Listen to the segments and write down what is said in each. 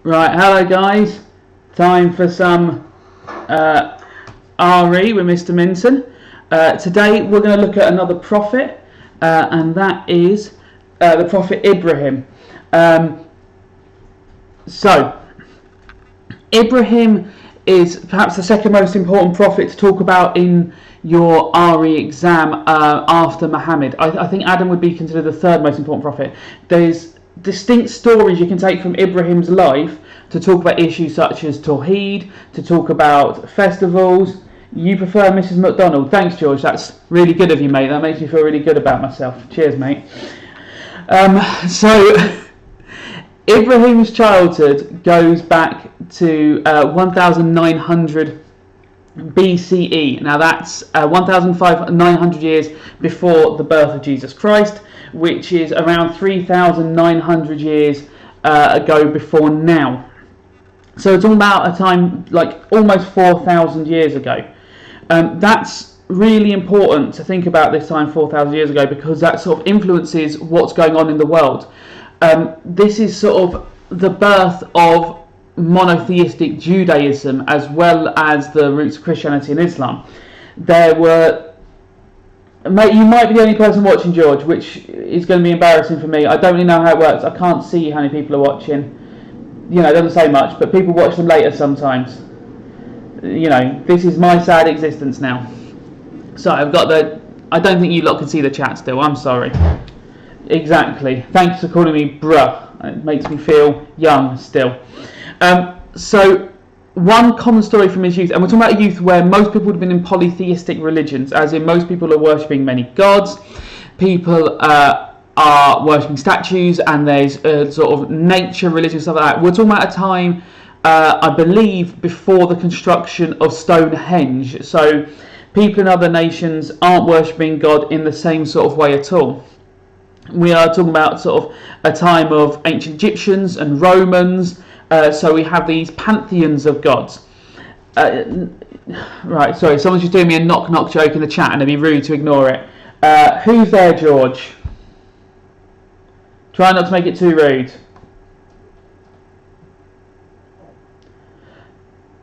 Right, hello guys. Time for some RE with Mr. Minton. Today we're going to look at another prophet, and that is the prophet Ibrahim. So, Ibrahim is perhaps the second most important prophet to talk about in your RE exam after Muhammad. I think Adam would be considered the third most important prophet. There's distinct stories you can take from Ibrahim's life to talk about issues such as Tawheed, to talk about festivals. You prefer Mrs. McDonald. Thanks, George. That's really good of you, mate. That makes me feel really good about myself. Cheers, mate. So, Ibrahim's childhood goes back to 1900 BCE. Now that's 1,900 years before the birth of Jesus Christ, which is around 3,900 years ago before now. So it's all about a time like almost 4,000 years ago. That's really important to think about this time 4,000 years ago, because that sort of influences what's going on in the world. This is sort of the birth of monotheistic Judaism as well as the roots of Christianity and Islam. There were, mate, you might be the only person watching, George, which is going to be embarrassing for me. I don't really know how it works. I can't see how many people are watching. You know, it doesn't say much, but people watch them later sometimes. You know, this is my sad existence now. So I've got I don't think you lot can see the chat still. I'm sorry. Exactly. Thanks for calling me bruh. It makes me feel young still. So one common story from his youth, and we're talking about a youth where most people would have been in polytheistic religions, as in most people are worshipping many gods. People are worshipping statues, and there's sort of nature religion, stuff like that. We're talking about a time, I believe, before the construction of Stonehenge. So people in other nations aren't worshipping God in the same sort of way at all. We are talking about sort of a time of ancient Egyptians and Romans. So we have these pantheons of gods. Right, sorry, someone's just doing me a knock-knock joke in the chat, and it'd be rude to ignore it. Who's there, George? Try not to make it too rude.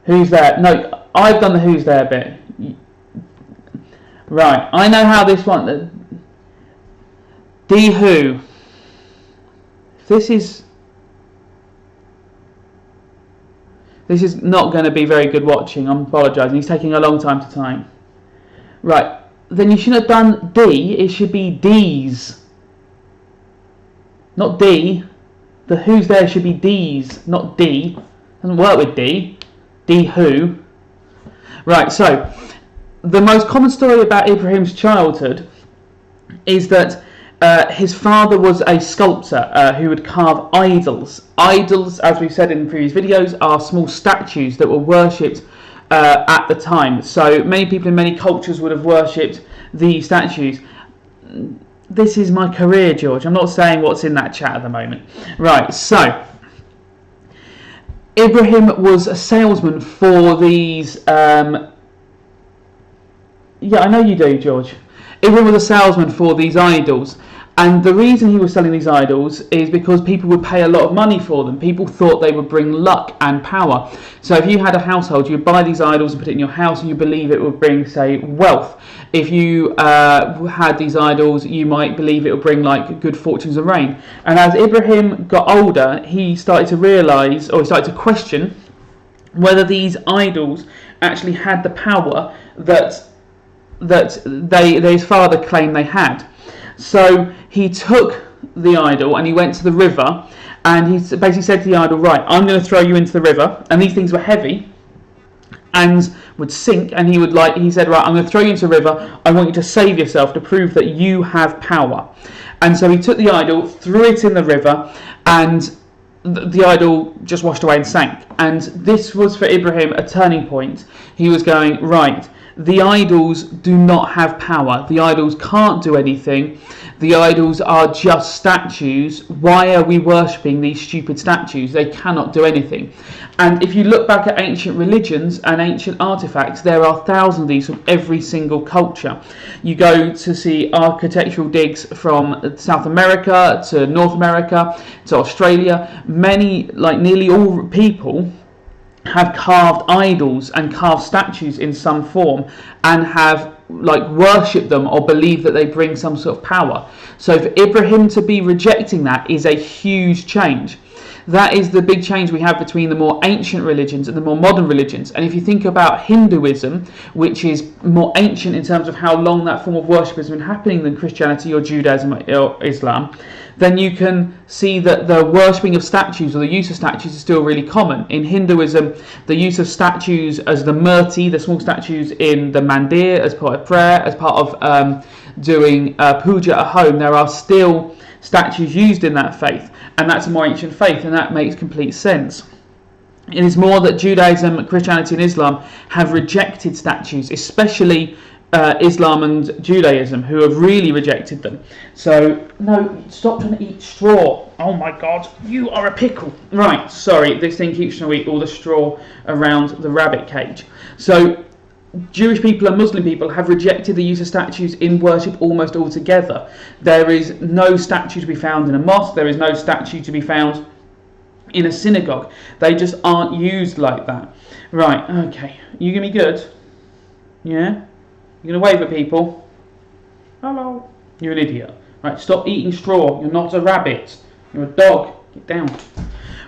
Who's there? No, I've done the who's there bit. Right, I know how this one... D who? This is not going to be very good watching. I'm apologising. He's taking a long time to type. Right, then you shouldn't have done D. It should be D's. Not D. The who's there should be D's, not D. Doesn't work with D. D who. Right, so the most common story about Ibrahim's childhood is that his father was a sculptor who would carve idols. Idols, as we've said in previous videos, are small statues that were worshipped at the time. So many people in many cultures would have worshipped these statues. This is my career, George. I'm not saying what's in that chat at the moment. Right, so Ibrahim was a salesman for these... yeah, I know you do, George. Ibrahim was a salesman for these idols, and the reason he was selling these idols is because people would pay a lot of money for them. People thought they would bring luck and power. So if you had a household, you'd buy these idols and put it in your house, and you believe it would bring, say, wealth. If you had these idols, you might believe it would bring like good fortunes and rain. And as Ibrahim got older, he started to realise, or he started to question, whether these idols actually had the power that his father claimed they had. So he took the idol and he went to the river, and he basically said to the idol, right, I'm going to throw you into the river, and these things were heavy and would sink, and he said, right, I'm going to throw you into the river, I want you to save yourself to prove that you have power. And so he took the idol, threw it in the river, and the idol just washed away and sank. And this was for Ibrahim a turning point. He was going, right, the idols do not have power. The idols can't do anything. The idols are just statues. Why are we worshipping these stupid statues? They cannot do anything. And if you look back at ancient religions and ancient artifacts, there are thousands of these from every single culture. You go to see architectural digs from South America to North America to Australia. Many, like nearly all people, have carved idols and carved statues in some form and have worship them or believe that they bring some sort of power. So for Ibrahim to be rejecting that is a huge change. That is the big change we have between the more ancient religions and the more modern religions. And if you think about Hinduism, which is more ancient in terms of how long that form of worship has been happening than Christianity or Judaism or Islam, then you can see that the worshipping of statues or the use of statues is still really common. In Hinduism, the use of statues as the murti, the small statues in the mandir, as part of prayer, as part of doing puja at home, there are still statues used in that faith. And that's a more ancient faith, and that makes complete sense. It is more that Judaism, Christianity and Islam have rejected statues, especially Islam and Judaism, who have really rejected them. So, no, stop trying to eat straw. Oh my God, you are a pickle. Right, sorry, this thing keeps trying to eat all the straw around the rabbit cage. So, Jewish people and Muslim people have rejected the use of statues in worship almost altogether. There is no statue to be found in a mosque. There is no statue to be found in a synagogue. They just aren't used like that. Right, okay. You gonna be good? Yeah? You gonna wave at people? Hello. You're an idiot. Right, stop eating straw. You're not a rabbit. You're a dog. Get down.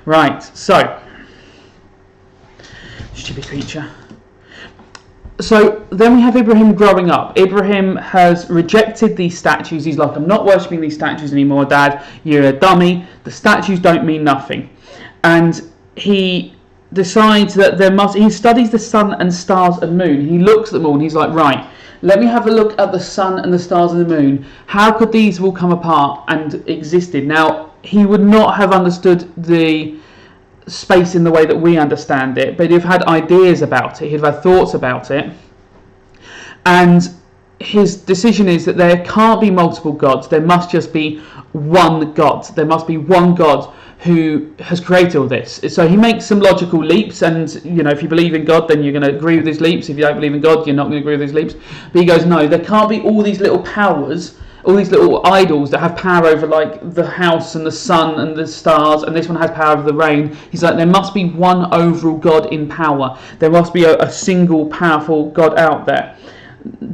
Right, so. Stupid creature. So then we have Ibrahim growing up. Ibrahim has rejected these statues. He's like, I'm not worshipping these statues anymore, Dad. You're a dummy. The statues don't mean nothing. And he decides that he studies the sun and stars and moon. He looks at them all and he's like, right, let me have a look at the sun and the stars and the moon. How could these all come apart and existed? Now, he would not have understood the space in the way that we understand it, but he'd have had ideas about it, he'd have had thoughts about it, and his decision is that there can't be multiple gods, there must just be one God. There must be one God who has created all this. So he makes some logical leaps, and if you believe in God, then you're going to agree with his leaps. If you don't believe in God, you're not going to agree with his leaps. But he goes, no, there can't be all these little powers, all these little idols that have power over the house and the sun and the stars, and this one has power over the rain. He's like, there must be one overall God in power. There must be a single powerful God out there.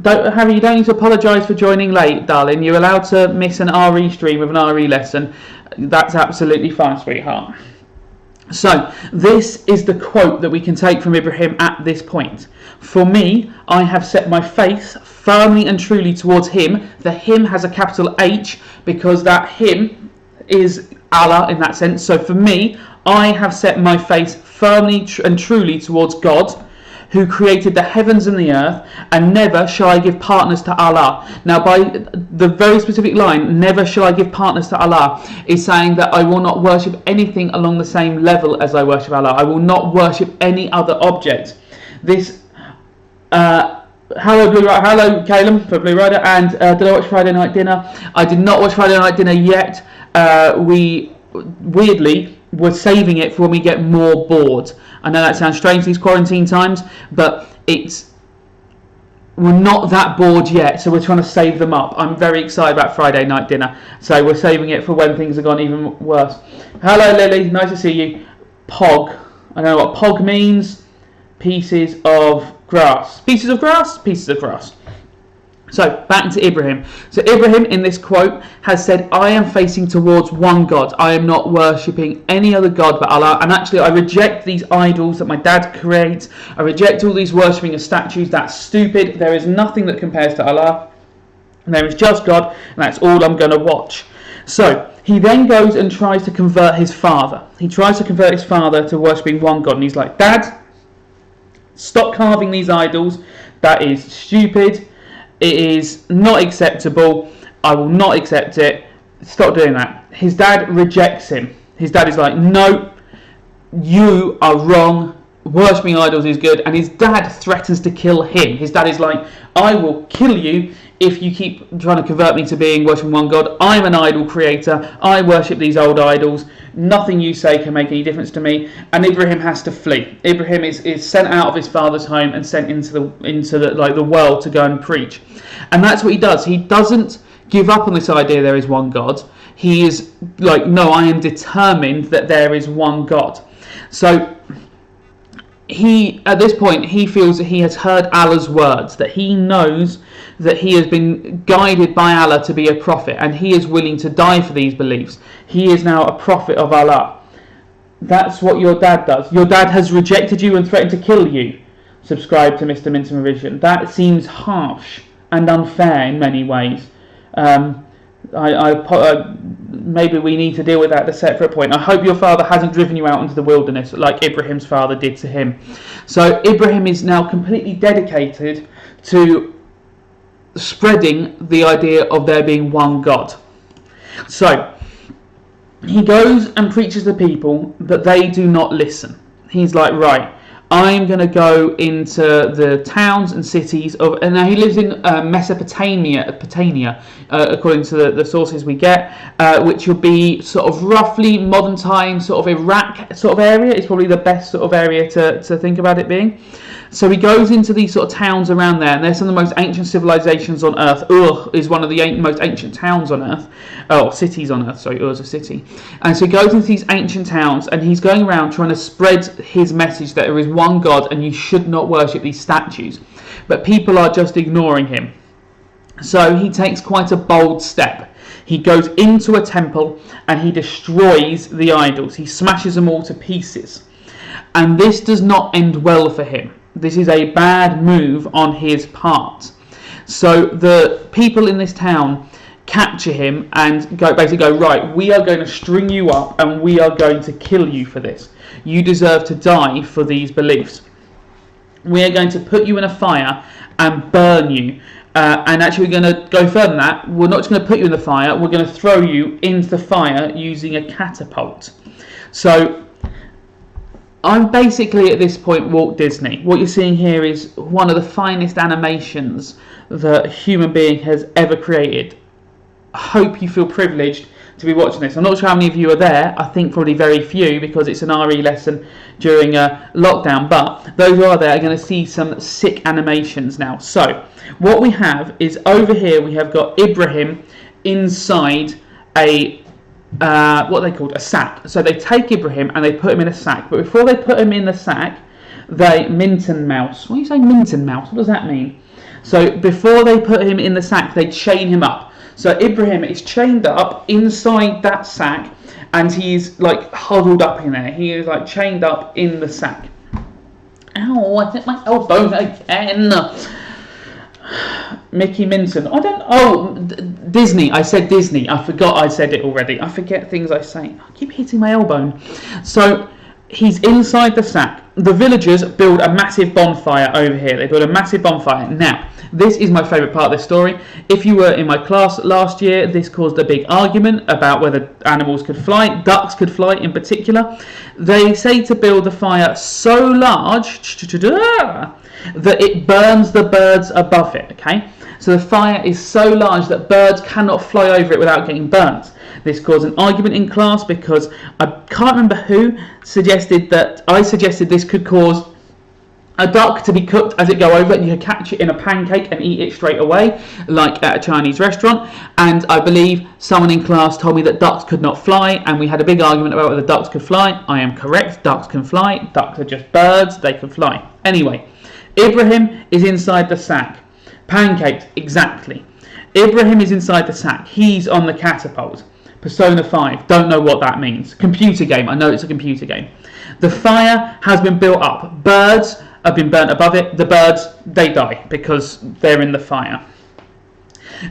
Harry, you don't need to apologise for joining late, darling. You're allowed to miss an RE stream of an RE lesson. That's absolutely fine, sweetheart. So, this is the quote that we can take from Ibrahim at this point. For me, I have set my face firmly and truly towards him. The him has a capital H because that him is Allah in that sense. So for me, I have set my face firmly and truly towards God, who created the heavens and the earth, and never shall I give partners to Allah. Now, by the very specific line, never shall I give partners to Allah, is saying that I will not worship anything along the same level as I worship Allah. I will not worship any other object. This, hello, Blue Rider, hello, Caleb for Blue Rider, and did I watch Friday Night Dinner? I did not watch Friday Night Dinner yet. We, weirdly, we're saving it for when we get more bored. I know that sounds strange these quarantine times, but we're not that bored yet, so we're trying to save them up. I'm very excited about Friday Night Dinner, so we're saving it for when things have gone even worse. Hello Lily, nice to see you. Pog, I don't know what pog means. Pieces of grass. Pieces of grass? Pieces of grass. So, back to Ibrahim. So, Ibrahim, in this quote, has said, I am facing towards one God. I am not worshipping any other God but Allah. And actually, I reject these idols that my dad creates. I reject all these worshipping of statues. That's stupid. There is nothing that compares to Allah. And there is just God, and that's all I'm going to watch. So, he then goes and tries to convert his father. He tries to convert his father to worshipping one God. And he's like, Dad, stop carving these idols. That is stupid. It is not acceptable. I will not accept it. Stop doing that. His dad rejects him. His dad is like, no, you are wrong. worshipping idols is good, and his dad threatens to kill him. His dad is like, I will kill you if you keep trying to convert me to being worshipping one God. I'm an idol creator. I worship these old idols. Nothing you say can make any difference to me. And Ibrahim has to flee. Ibrahim is sent out of his father's home and sent into the world to go and preach. And that's what he does. He doesn't give up on this idea there is one God. He is like, no, I am determined that there is one God. So at this point, he feels that he has heard Allah's words, that he knows that he has been guided by Allah to be a prophet, and he is willing to die for these beliefs. He is now a prophet of Allah. That's what your dad does. Your dad has rejected you and threatened to kill you. Subscribe to Mr. Minton Revision. That seems harsh and unfair in many ways. Maybe we need to deal with that at a separate point. I hope your father hasn't driven you out into the wilderness like Ibrahim's father did to him. So Ibrahim is now completely dedicated to spreading the idea of there being one God. So he goes and preaches to people, but they do not listen. He's like, right, I'm going to go into the towns and cities of, and now he lives in Mesopotamia, according to the sources we get, which will be sort of roughly modern time, sort of Iraq sort of area. It's probably the best sort of area to think about it being. So he goes into these sort of towns around there, and they're some of the most ancient civilizations on Earth. Ur is one of the most ancient towns on Earth. Oh, cities on Earth, sorry, Ur's a city. And so he goes into these ancient towns, and he's going around trying to spread his message that there is one God, and you should not worship these statues. But people are just ignoring him. So he takes quite a bold step. He goes into a temple, and he destroys the idols. He smashes them all to pieces. And this does not end well for him. This is a bad move on his part. So the people in this town capture him and basically go, right, we are going to string you up and we are going to kill you for this. You deserve to die for these beliefs. We are going to put you in a fire and burn you. And actually we're going to go further than that. We're not just going to put you in the fire, we're going to throw you into the fire using a catapult. So I'm basically at this point Walt Disney. What you're seeing here is one of the finest animations that a human being has ever created. I hope you feel privileged to be watching this. I'm not sure how many of you are there. I think probably very few because it's an RE lesson during lockdown. But those who are there are going to see some sick animations now. So what we have is over here we have got Ibrahim inside a what they called a sack. So they take Ibrahim and they put him in a sack. But before they put him in the sack, they Minton mouse. What do you say, Minton mouse? What does that mean? So before they put him in the sack, they chain him up. So Ibrahim is chained up inside that sack, and he's like huddled up in there. He is like chained up in the sack. Ow! I hit my elbow again. Mickey Minton. Disney. I said Disney. I forgot I said it already. I forget things I say. I keep hitting my elbow. So he's inside the sack. The villagers build a massive bonfire over here. They build a massive bonfire. Now, this is my favourite part of this story. If you were in my class last year, this caused a big argument about whether animals could fly, ducks could fly in particular. They say to build a fire so large that it burns the birds above it, okay? So the fire is so large that birds cannot fly over it without getting burnt. This caused an argument in class because I can't remember who suggested that. I suggested this could cause a duck to be cooked as it go over, and you could catch it in a pancake and eat it straight away, like at a Chinese restaurant. And I believe someone in class told me that ducks could not fly, and we had a big argument about whether ducks could fly. I am correct, ducks can fly. Ducks are just birds, they can fly. Anyway, Ibrahim is inside the sack. Pancakes, exactly. Ibrahim is inside the sack. He's on the catapult. Persona 5, don't know what that means. Computer game, I know it's a computer game. The fire has been built up. Birds have been burnt above it. The birds, they die because they're in the fire.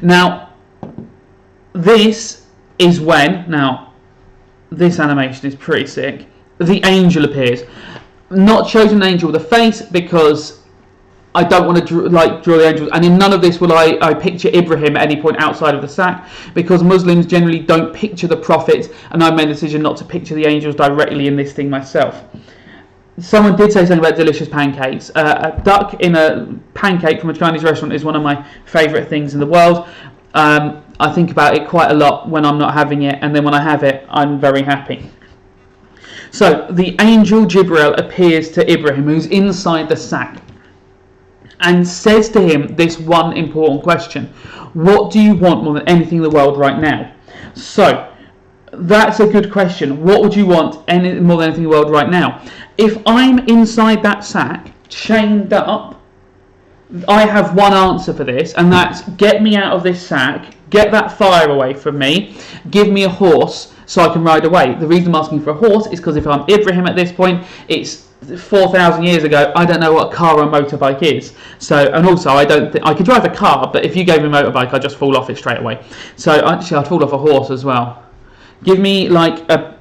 Now, this is when, this animation is pretty sick. The angel appears. Not chosen angel with a face because I don't want to draw the angels, and in none of this will I picture Ibrahim at any point outside of the sack, because Muslims generally don't picture the prophet, and I made the decision not to picture the angels directly in this thing myself. someone did say something about delicious pancakes. A duck in a pancake from a Chinese restaurant is one of my favourite things in the world. I think about it quite a lot when I'm not having it, and then when I have it, I'm very happy. So the angel Jibril appears to Ibrahim, who's inside the sack, and says to him this one important question: what do you want more than anything in the world right now? So that's a good question. What would you want more than anything in the world right now? If I'm inside that sack, chained up, I have one answer for this, and that's get me out of this sack, get that fire away from me, give me a horse so I can ride away. The reason I'm asking for a horse is because if I'm Ibrahim at this point, it's 4,000 years ago, I don't know what a car or a motorbike is. So, and also I don't think I could drive a car, but if you gave me a motorbike, I'd just fall off it straight away. So actually I'd fall off a horse as well. Give me like a,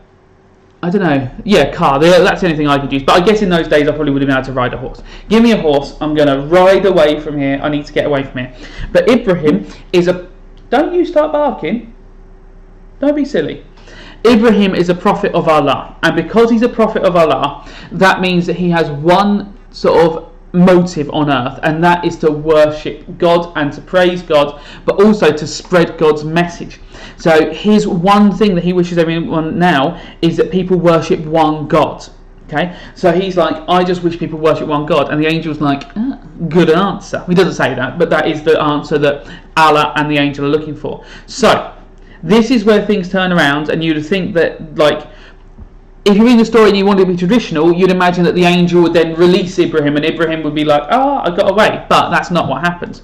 I don't know, yeah, car. That's the only thing I could use. But I guess in those days I probably would have been able to ride a horse. Give me a horse. I'm going to ride away from here. I need to get away from here. But Ibrahim is a... Don't you start barking. Don't be silly. Ibrahim is a prophet of Allah. And because he's a prophet of Allah, that means that he has one sort of motive on earth, and that is to worship God and to praise God, but also to spread God's message. So his one thing that he wishes everyone now is that people worship one God. Okay, so he's like, I just wish people worship one God, and the angel's like, good answer. He doesn't say that, but that is the answer that Allah and the angel are looking for. So this is where things turn around, and you'd think that, like, if you read the story and you want it to be traditional, you'd imagine that the angel would then release Ibrahim, and Ibrahim would be like, I got away. But that's not what happens.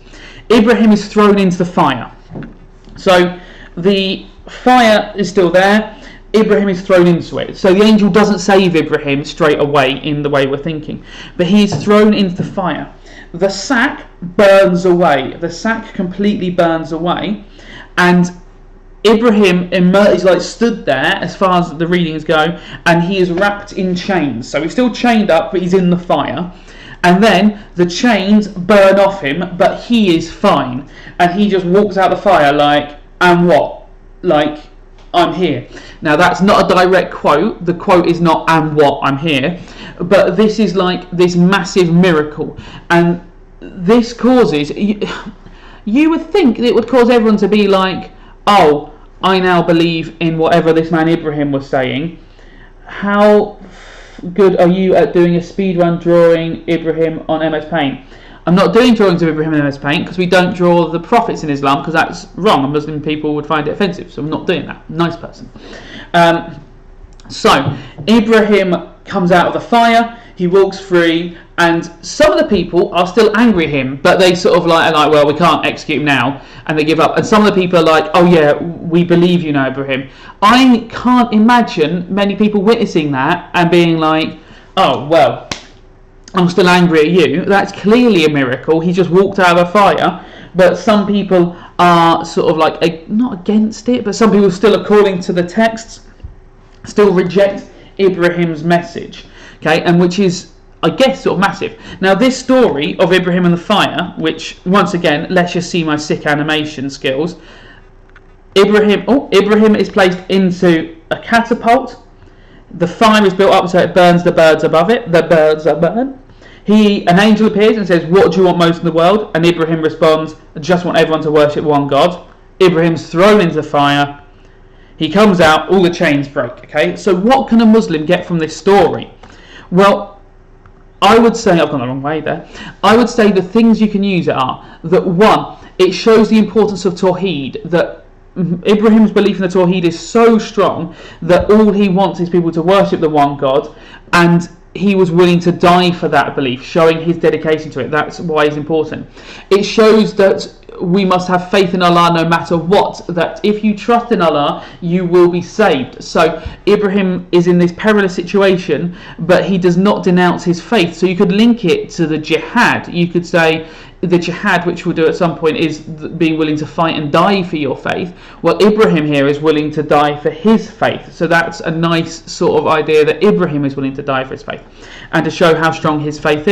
Ibrahim is thrown into the fire. So the fire is still there. Ibrahim is thrown into it. So the angel doesn't save Ibrahim straight away in the way we're thinking, but he is thrown into the fire. The sack burns away. The sack completely burns away, and Ibrahim is like stood there as far as the readings go, and he is wrapped in chains. So he's still chained up, but he's in the fire. And then the chains burn off him, but he is fine. And he just walks out the fire like, and what? Like, I'm here. Now that's not a direct quote. The quote is not, and what? I'm here. But this is like this massive miracle. And this causes... You would think it would cause everyone to be like, oh, I now believe in whatever this man Ibrahim was saying. How good are you at doing a speedrun drawing Ibrahim on MS Paint? I'm not doing drawings of Ibrahim in MS Paint because we don't draw the prophets in Islam, because that's wrong and Muslim people would find it offensive, so I'm not doing that. Nice person. So Ibrahim comes out of the fire, he walks free, and some of the people are still angry at him, but they sort of are like, well, we can't execute him now, and they give up. And some of the people are like, oh yeah, we believe you now, Ibrahim. I can't imagine many people witnessing that and being like, oh, well, I'm still angry at you. That's clearly a miracle. He just walked out of a fire. But some people are sort of like, not against it, but some people still, according to the texts, still reject Ibrahim's message. Okay, and which is, I guess, sort of massive. Now, this story of Ibrahim and the fire, which, once again, let's just see my sick animation skills. Ibrahim is placed into a catapult. The fire is built up so it burns the birds above it. The birds are burned. An angel appears and says, what do you want most in the world? And Ibrahim responds, I just want everyone to worship one God. Ibrahim's thrown into the fire. He comes out, all the chains break. Okay, so what can a Muslim get from this story? Well, I would say, I've gone the wrong way there. I would say the things you can use it are that, one, it shows the importance of Tawheed, that Ibrahim's belief in the Tawheed is so strong that all he wants is people to worship the one God, and he was willing to die for that belief, showing his dedication to it. That's why it's important. It shows that we must have faith in Allah no matter what, that if you trust in Allah, you will be saved. So Ibrahim is in this perilous situation, but he does not denounce his faith. So you could link it to the jihad. You could say the jihad, which we'll do at some point, is being willing to fight and die for your faith. Well, Ibrahim here is willing to die for his faith. So that's a nice sort of idea that Ibrahim is willing to die for his faith, and to show how strong his faith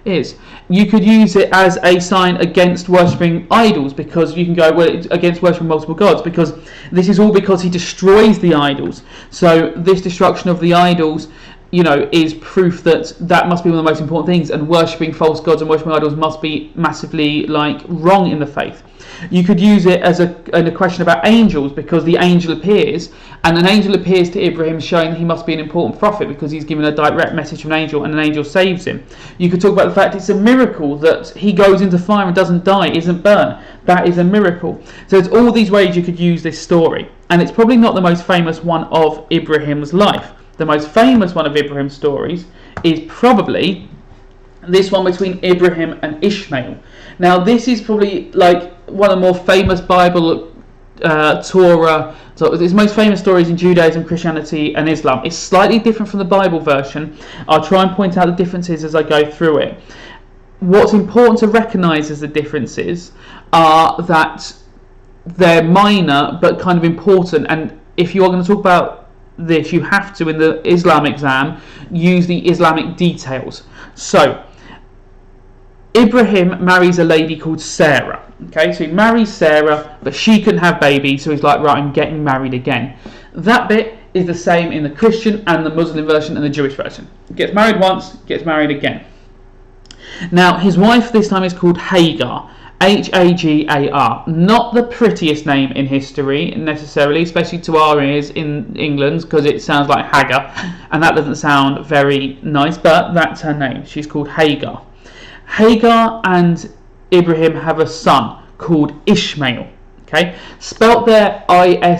is. You could use it as a sign against worshipping idols, because you can go, well, it's against worshipping multiple gods, because this is all because he destroys the idols. So this destruction of the idols is proof that that must be one of the most important things, and worshipping false gods and worshipping idols must be massively wrong in the faith. You could use it as a question about angels, because the angel appears, and an angel appears to Ibrahim, showing that he must be an important prophet because he's given a direct message from an angel, and an angel saves him. You could talk about the fact it's a miracle that he goes into fire and doesn't die, isn't burned. That is a miracle. So there's all these ways you could use this story, and it's probably not the most famous one of Ibrahim's life. The most famous one of Ibrahim's stories is probably this one between Ibrahim and Ishmael. Now, this is probably one of the more famous Bible, Torah, so it's most famous stories in Judaism, Christianity and Islam. It's slightly different from the Bible version. I'll try and point out the differences as I go through it. What's important to recognise as the differences are that they're minor but kind of important, and if you are going to talk about this, you have to, in the Islam exam, use the Islamic details. So Ibrahim marries a lady called Sarah. Okay, so he marries Sarah, but she couldn't have babies, so he's like, right, I'm getting married again. That bit is the same in the Christian and the Muslim version and the Jewish version. Gets married once, gets married again. Now, his wife this time is called Hagar. Hagar. Not the prettiest name in history necessarily, especially to our ears in England, because it sounds like Hagar, and that doesn't sound very nice, but that's her name. She's called Hagar. Hagar and Ibrahim have a son called Ishmael. Okay, spelt there Ismail.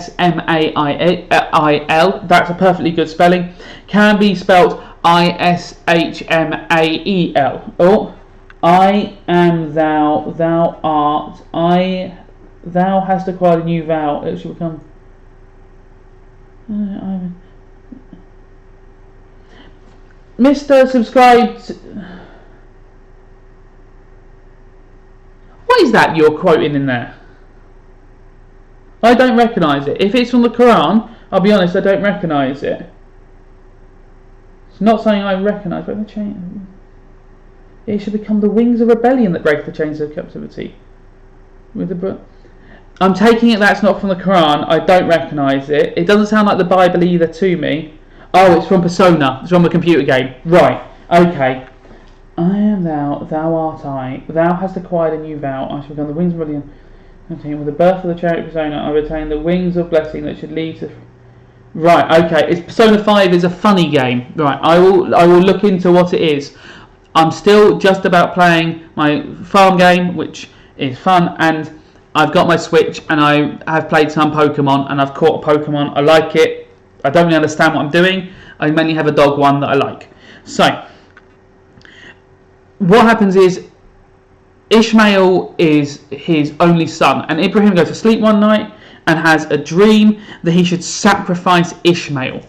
That's a perfectly good spelling. Can be spelt Ishmael. Oh, I am thou, thou art, thou hast acquired a new vow. It shall become. Mr. Subscribed. What is that you're quoting in there? I don't recognise it. If it's from the Quran, I'll be honest, I don't recognise it. It's not something I recognise. But the chain. It should become the wings of rebellion that break the chains of captivity. I'm taking it that's not from the Quran. I don't recognise it. It doesn't sound like the Bible either to me. Oh, it's from Persona. It's from a computer game. Right. Okay. I am thou, thou art I. Thou hast acquired a new vow. I shall become the wings of rebellion. With the birth of the chariot Persona, I retain the wings of blessing that should lead to. Right. Okay. It's Persona 5 is a funny game. Right. I will look into what it is. I'm still just about playing my farm game, which is fun, and I've got my Switch, and I have played some Pokemon, and I've caught a Pokemon. I like it. I don't really understand what I'm doing. I mainly have a dog one that I like. So, what happens is, Ishmael is his only son, and Ibrahim goes to sleep one night and has a dream that he should sacrifice Ishmael.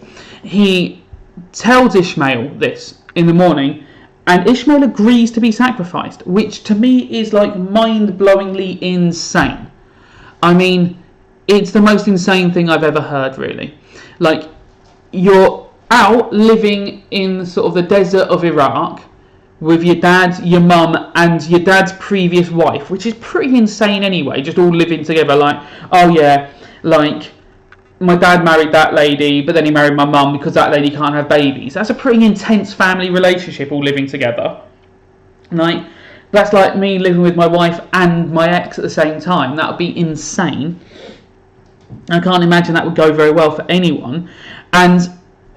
He tells Ishmael this in the morning, and Ishmael agrees to be sacrificed, which to me is mind-blowingly insane. I mean, it's the most insane thing I've ever heard, really. You're out living in sort of the desert of Iraq with your dad, your mum, and your dad's previous wife, which is pretty insane anyway, just all living together, my dad married that lady, but then he married my mum because that lady can't have babies. That's a pretty intense family relationship, all living together. That's like me living with my wife and my ex at the same time. That would be insane. I can't imagine that would go very well for anyone. And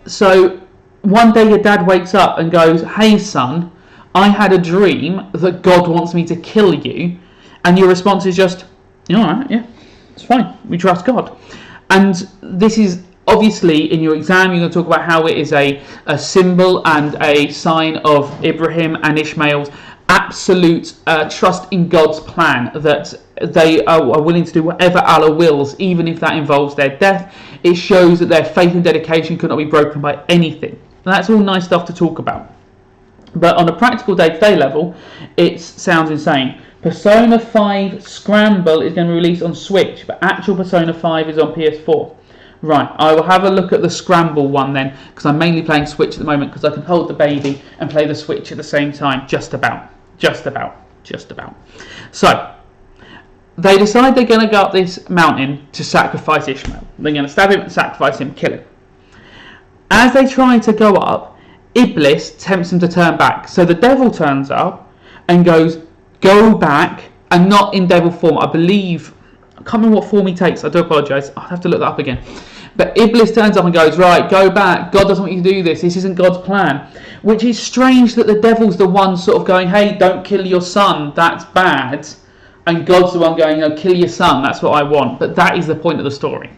so one day your dad wakes up and goes, "Hey son, I had a dream that God wants me to kill you." And your response is just, "All right, yeah, it's fine. We trust God." And this is obviously in your exam, you're going to talk about how it is a symbol and a sign of Ibrahim and Ishmael's absolute trust in God's plan, that they are willing to do whatever Allah wills, even if that involves their death. It shows that their faith and dedication could not be broken by anything. And that's all nice stuff to talk about. But on a practical day-to-day level, it sounds insane. Persona 5 Scramble is going to be released on Switch, but actual Persona 5 is on PS4. Right, I will have a look at the Scramble one then, because I'm mainly playing Switch at the moment, because I can hold the baby and play the Switch at the same time, just about. So, they decide they're going to go up this mountain to sacrifice Ishmael. They're going to stab him, sacrifice him, kill him. As they try to go up, Iblis tempts him to turn back. So the devil turns up and goes, go back, and not in devil form. I believe, I can't remember what form he takes. I do apologise. I'll have to look that up again. But Iblis turns up and goes, right, go back. God doesn't want you to do this. This isn't God's plan. Which is strange that the devil's the one sort of going, hey, don't kill your son. That's bad. And God's the one going, oh, kill your son. That's what I want. But that is the point of the story.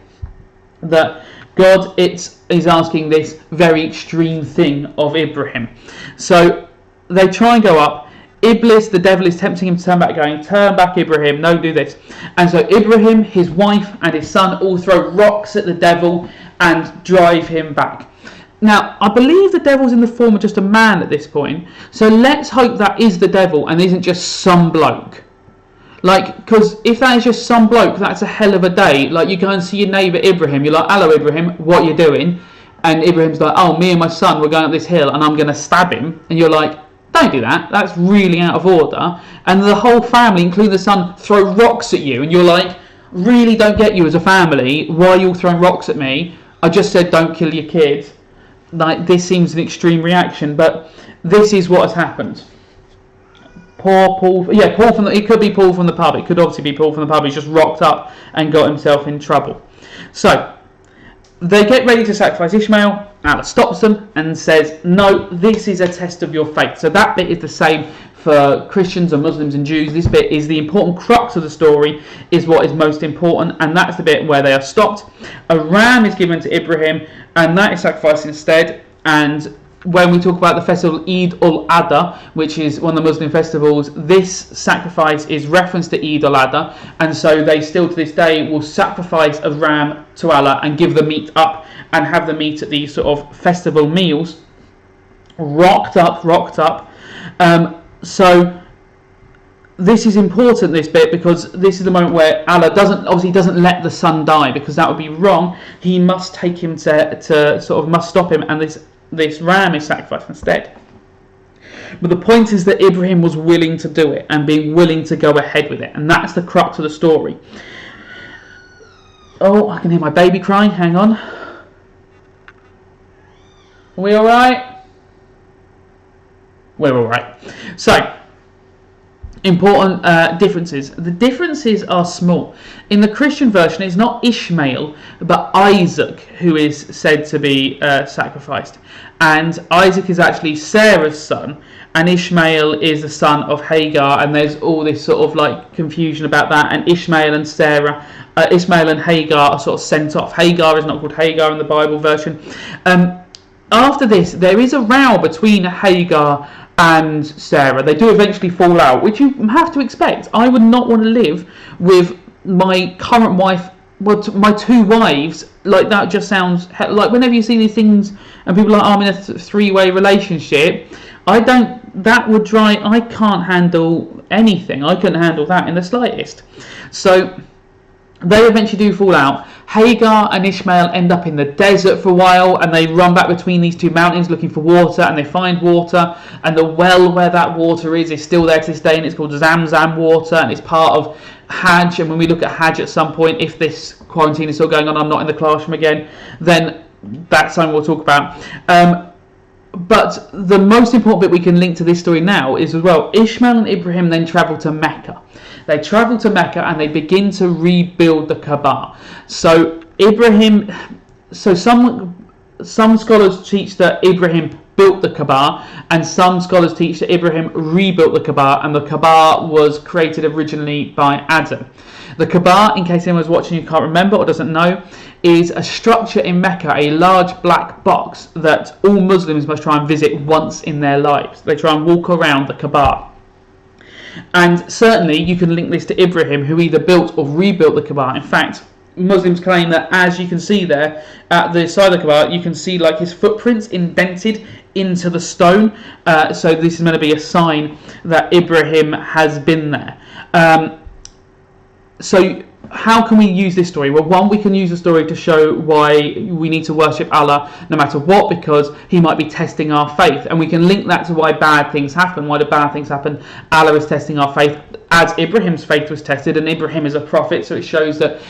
That God is asking this very extreme thing of Ibrahim. So they try and go up. Iblis, the devil, is tempting him to turn back, going, turn back, Ibrahim, no, do this. And so Ibrahim, his wife, and his son all throw rocks at the devil and drive him back. Now, I believe the devil's in the form of just a man at this point. So let's hope that is the devil and isn't just some bloke. Like, because if that is just some bloke, that's a hell of a day. Like, you go and see your neighbour Ibrahim, you're like, hello Ibrahim, what are you doing? And Ibrahim's like, oh, me and my son, we're going up this hill and I'm going to stab him. And you're like, don't do that, that's really out of order. And the whole family, including the son, throw rocks at you. And you're like, really don't get you as a family. Why are you all throwing rocks at me? I just said don't kill your kid. Like, this seems an extreme reaction, but this is what has happened. Poor Paul, yeah, Paul from the, it could be Paul from the pub. It could obviously be Paul from the pub. He's just rocked up and got himself in trouble. So they get ready to sacrifice Ishmael. Allah stops them and says, no, this is a test of your faith. So that bit is the same for Christians and Muslims and Jews. This bit is the important crux of the story, is what is most important, and that's the bit where they are stopped. A ram is given to Ibrahim, and that is sacrificed instead. And when we talk about the festival Eid al-Adha, which is one of the Muslim festivals, this sacrifice is referenced to Eid al-Adha, and so they still to this day will sacrifice a ram to Allah and give the meat up and have the meat at these sort of festival meals. Rocked up. So this is important, this bit, because this is the moment where Allah doesn't let the son die, because that would be wrong. He must take him to sort of must stop him, and this ram is sacrificed instead. But the point is that Ibrahim was willing to do it and being willing to go ahead with it, and that's the crux of the story. Oh, I can hear my baby crying. Hang on. Are we alright? We're alright. So, important differences. The differences are small. In the Christian version, it's not Ishmael, but Isaac who is said to be sacrificed. And Isaac is actually Sarah's son, and Ishmael is the son of Hagar, and there's all this sort of like confusion about that, and Ishmael and Hagar are sort of sent off. Hagar is not called Hagar in the Bible version. After this, there is a row between Hagar and Sarah. They do eventually fall out, which you have to expect. I would not want to live with my current wife, well, my two wives. Like, that just sounds like, whenever you see these things and people are like, I'm in a three-way relationship, I can't handle anything. I couldn't handle that in the slightest. So they eventually do fall out. Hagar and Ishmael end up in the desert for a while, and they run back between these two mountains looking for water, and they find water, and the well where that water is still there to this day, and it's called Zamzam water, and it's part of Hajj. And when we look at Hajj at some point, if this quarantine is still going on, I'm not in the classroom again, then that's something we'll talk about. But the most important bit we can link to this story now is, as well, Ishmael and Ibrahim then travel to Mecca. They travel to Mecca and they begin to rebuild the Kaaba. So some scholars teach that Ibrahim built the Kaaba, and some scholars teach that Ibrahim rebuilt the Kaaba, and the Kaaba was created originally by Adam. The Kaaba, in case anyone's watching who can't remember or doesn't know, is a structure in Mecca, a large black box that all Muslims must try and visit once in their lives. They try and walk around the Kaaba. And certainly you can link this to Ibrahim, who either built or rebuilt the Kaaba. In fact, Muslims claim that, as you can see there at the side of the Kaaba, you can see like his footprints indented into the stone. So this is meant to be a sign that Ibrahim has been there. So how can we use this story? Well, one, we can use the story to show why we need to worship Allah no matter what, because he might be testing our faith, and we can link that to why bad things happen. Why do bad things happen? Allah is testing our faith. as Ibrahim's faith was tested, and Ibrahim is a prophet, so it shows that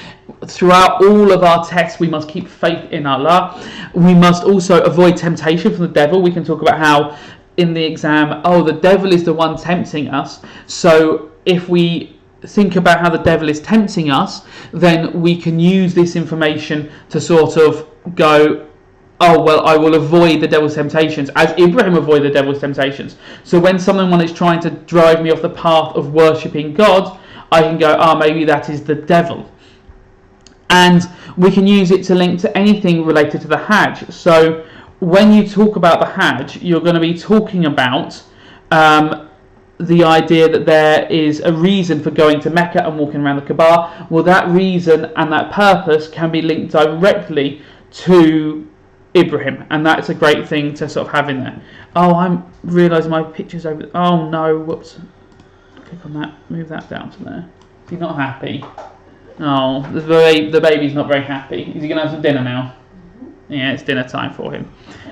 throughout all of our tests we must keep faith in Allah. We must also avoid temptation from the devil. We can talk about how in the exam, the devil is the one tempting us, so if we think about how the devil is tempting us, then we can use this information to sort of go, I will avoid the devil's temptations, as Ibrahim avoided the devil's temptations. So when someone is trying to drive me off the path of worshipping God, I can go, maybe that is the devil. And we can use it to link to anything related to the Hajj. So when you talk about the Hajj, you're going to be talking about the idea that there is a reason for going to Mecca and walking around the Kaaba. Well, that reason and that purpose can be linked directly to Ibrahim, and that's a great thing to sort of have in there. I'm realising my picture's over. Oh no, whoops. Click on that, move that down to there. Is he not happy? Oh, the baby's not very happy. Is he going to have some dinner now? Yeah, it's dinner time for him.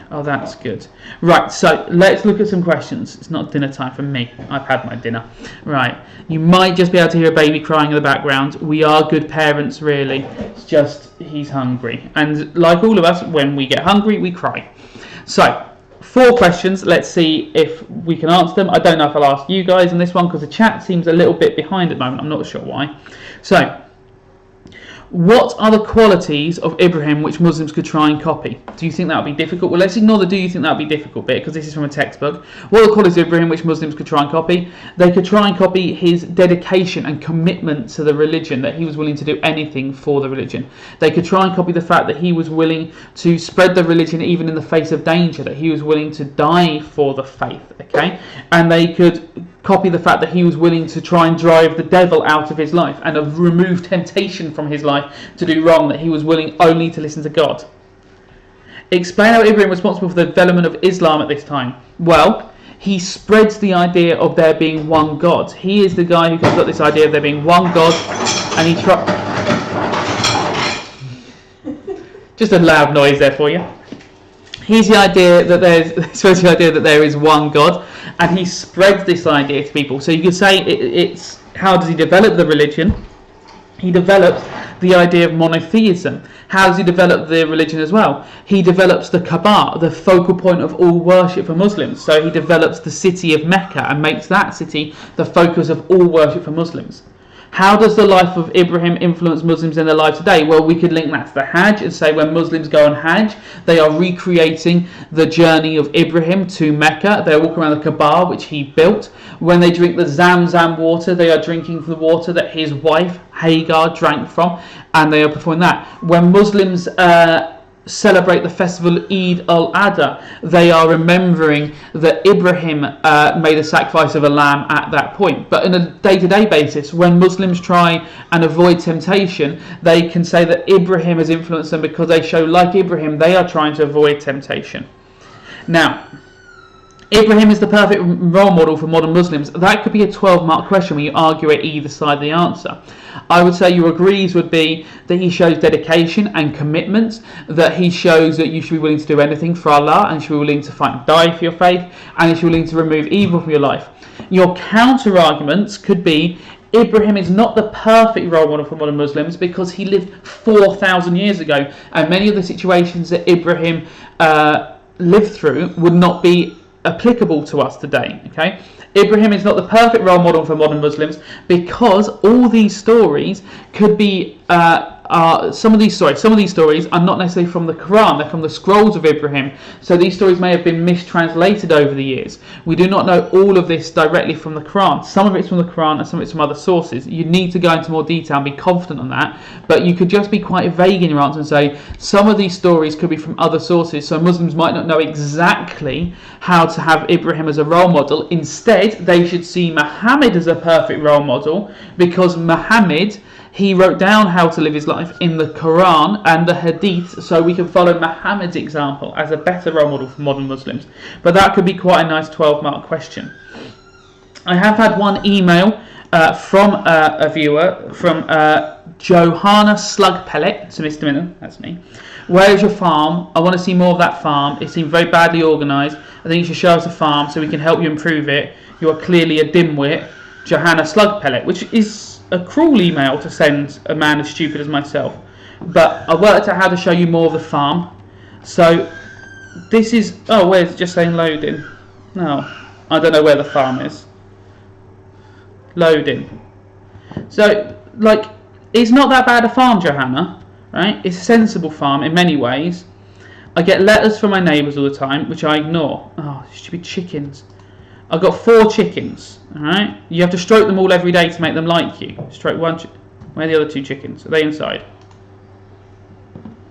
Oh, that's good. Right, so let's look at some questions. It's not dinner time for me. I've had my dinner. Right, you might just be able to hear a baby crying in the background. We are good parents, really. It's just he's hungry. And like all of us, when we get hungry, we cry. So, 4 questions. Let's see if we can answer them. I don't know if I'll ask you guys in this one because the chat seems a little bit behind at the moment. I'm not sure why. So, what are the qualities of Ibrahim which Muslims could try and copy? Do you think that would be difficult? Well, let's ignore the do you think that would be difficult bit because this is from a textbook. What are the qualities of Ibrahim which Muslims could try and copy? They could try and copy his dedication and commitment to the religion, that he was willing to do anything for the religion. They could try and copy the fact that he was willing to spread the religion even in the face of danger, that he was willing to die for the faith, okay? And they could copy the fact that he was willing to try and drive the devil out of his life and have removed temptation from his life to do wrong, that he was willing only to listen to God. Explain how Ibrahim was responsible for the development of Islam at this time. Well, he spreads the idea of there being one God. He is the guy who comes up with this idea of there being one God, and he just a loud noise there for you. He's the idea that there is one God, and he spreads this idea to people. So you could say it's how does he develop the religion? He develops the idea of monotheism. How does he develop the religion as well? He develops the Kaaba, the focal point of all worship for Muslims. So he develops the city of Mecca and makes that city the focus of all worship for Muslims. How does the life of Ibrahim influence Muslims in their lives today? Well, we could link that to the Hajj and say when Muslims go on Hajj, they are recreating the journey of Ibrahim to Mecca. They're walking around the Kaaba, which he built. When they drink the Zamzam water, they are drinking from the water that his wife, Hagar, drank from, and they are performing that. When Muslims celebrate the festival Eid al-Adha, they are remembering that Ibrahim made a sacrifice of a lamb at that point. But on a day-to-day basis, when Muslims try and avoid temptation, they can say that Ibrahim has influenced them because they show, like Ibrahim, they are trying to avoid temptation. Now, Ibrahim is the perfect role model for modern Muslims. That could be a 12-mark question when you argue at either side of the answer. I would say your agrees would be that he shows dedication and commitment, that he shows that you should be willing to do anything for Allah, and you should be willing to fight and die for your faith, and you should be willing to remove evil from your life. Your counter-arguments could be Ibrahim is not the perfect role model for modern Muslims because he lived 4,000 years ago, and many of the situations that Ibrahim lived through would not be applicable to us today. Okay, Ibrahim is not the perfect role model for modern Muslims because all these stories could be some of these stories are not necessarily from the Quran, they're from the scrolls of Ibrahim. So these stories may have been mistranslated over the years. We do not know all of this directly from the Quran. Some of it's from the Quran and some of it's from other sources. You need to go into more detail and be confident on that, but you could just be quite vague in your answer and say some of these stories could be from other sources, so Muslims might not know exactly how to have Ibrahim as a role model. Instead, they should see Muhammad as a perfect role model because Muhammad, he wrote down how to live his life in the Quran and the Hadith, so we can follow Muhammad's example as a better role model for modern Muslims. But that could be quite a nice 12-mark question. I have had one email from a viewer, from Johanna Slug Pellet, to Mr. Minton, that's me. Where is your farm? I want to see more of that farm. It seems very badly organised. I think you should show us a farm so we can help you improve it. You are clearly a dimwit. Johanna slug pellet, which is a cruel email to send a man as stupid as myself. But I worked out how to show you more of the farm. So this is, oh, where's it just saying loading? No, I don't know where the farm is. Loading. So, like, it's not that bad a farm, Johanna, right? It's a sensible farm in many ways. I get letters from my neighbours all the time, which I ignore. Oh, stupid chickens. I've got 4 chickens, alright? You have to stroke them all every day to make them like you. Stroke one. Where are the other 2 chickens? Are they inside?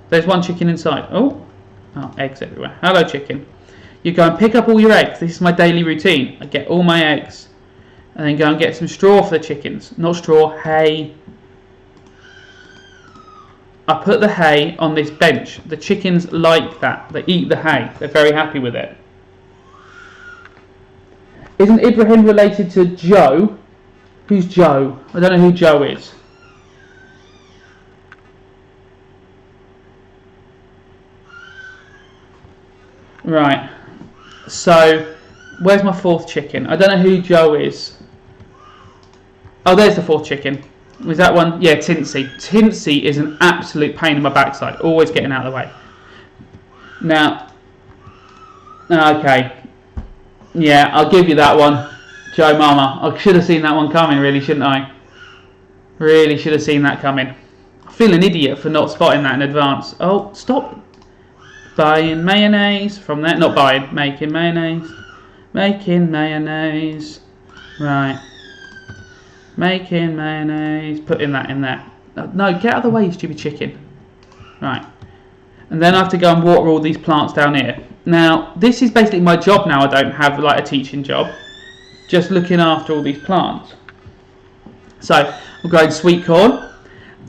There's 1 chicken inside. Oh, eggs everywhere. Hello, chicken. You go and pick up all your eggs. This is my daily routine. I get all my eggs. And then go and get some straw for the chickens. Not straw, hay. I put the hay on this bench. The chickens like that. They eat the hay. They're very happy with it. Isn't Ibrahim related to Joe? Who's Joe? I don't know who Joe is. Right. So, where's my 4th chicken? I don't know who Joe is. Oh, there's the 4th chicken. Was that one? Yeah, Tinsy. Tinsy is an absolute pain in my backside. Always getting out of the way. Now, okay. Yeah, I'll give you that one, Joe Mama. I should have seen that one coming, really, shouldn't I? Really should have seen that coming. I feel an idiot for not spotting that in advance. Oh, stop buying mayonnaise from there. Not buying, making mayonnaise. Making mayonnaise. Right. Making mayonnaise. Putting that in there. No, get out of the way, you stupid chicken. Right. And then I have to go and water all these plants down here. Now, this is basically my job now. I don't have like a teaching job. Just looking after all these plants. So, I'm growing sweet corn.